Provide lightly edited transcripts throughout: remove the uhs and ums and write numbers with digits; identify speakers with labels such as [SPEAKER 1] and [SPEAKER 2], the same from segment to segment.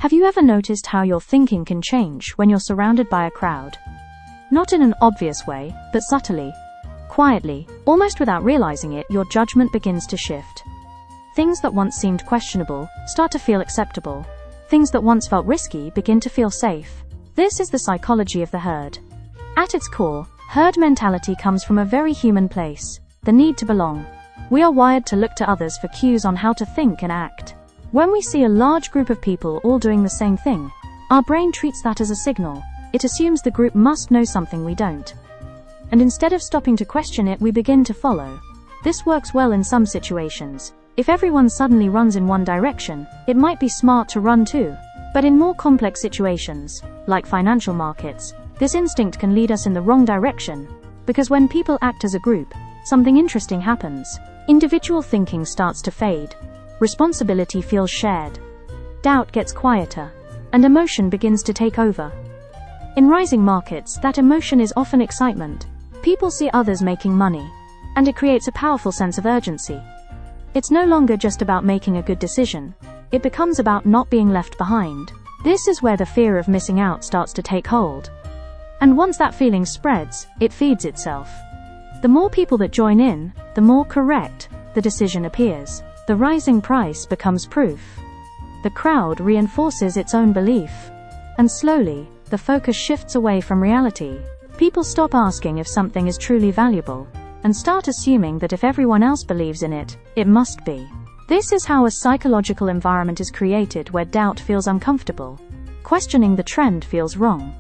[SPEAKER 1] Have you ever noticed how your thinking can change when you're surrounded by a crowd? Not in an obvious way, but subtly. Quietly, almost without realizing it, your judgment begins to shift. Things that once seemed questionable start to feel acceptable. Things that once felt risky begin to feel safe. This is the psychology of the herd. At its core, herd mentality comes from a very human place, the need to belong. We are wired to look to others for cues on how to think and act. When we see a large group of people all doing the same thing, our brain treats that as a signal. It assumes the group must know something we don't. And instead of stopping to question it, we begin to follow. This works well in some situations. If everyone suddenly runs in one direction, it might be smart to run too. But in more complex situations, like financial markets, this instinct can lead us in the wrong direction. Because when people act as a group, something interesting happens. Individual thinking starts to fade. Responsibility feels shared. Doubt gets quieter. And emotion begins to take over. In rising markets, that emotion is often excitement. People see others making money. And it creates a powerful sense of urgency. It's no longer just about making a good decision. It becomes about not being left behind. This is where the fear of missing out starts to take hold. And once that feeling spreads, it feeds itself. The more people that join in, the more correct the decision appears. The rising price becomes proof. The crowd reinforces its own belief. And slowly, the focus shifts away from reality. People stop asking if something is truly valuable, and start assuming that if everyone else believes in it, it must be. This is how a psychological environment is created where doubt feels uncomfortable. Questioning the trend feels wrong.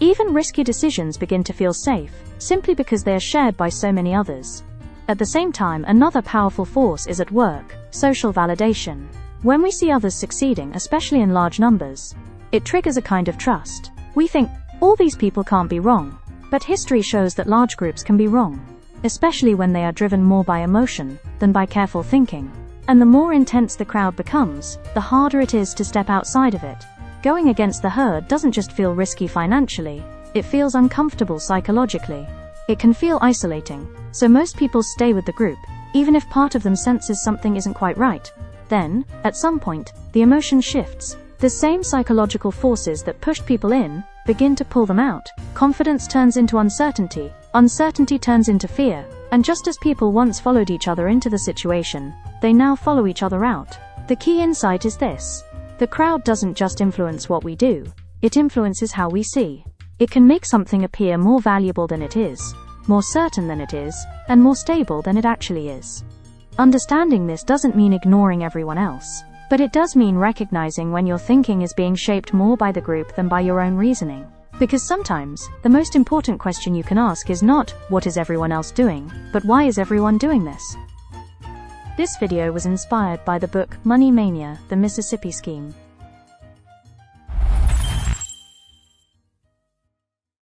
[SPEAKER 1] Even risky decisions begin to feel safe, simply because they are shared by so many others. At the same time, another powerful force is at work: social validation. When we see others succeeding, especially in large numbers, it triggers a kind of trust. We think, all these people can't be wrong. But history shows that large groups can be wrong, especially when they are driven more by emotion than by careful thinking. And the more intense the crowd becomes, the harder it is to step outside of it. Going against the herd doesn't just feel risky financially, it feels uncomfortable psychologically. It can feel isolating, so most people stay with the group, even if part of them senses something isn't quite right. Then, at some point, the emotion shifts. The same psychological forces that pushed people in begin to pull them out. Confidence turns into uncertainty, uncertainty turns into fear, and just as people once followed each other into the situation, they now follow each other out. The key insight is this: the crowd doesn't just influence what we do, it influences how we see. It can make something appear more valuable than it is, more certain than it is, and more stable than it actually is. Understanding this doesn't mean ignoring everyone else, but it does mean recognizing when your thinking is being shaped more by the group than by your own reasoning. Because sometimes, the most important question you can ask is not, what is everyone else doing, but why is everyone doing this? This video was inspired by the book Mania, The Mississippi Scheme.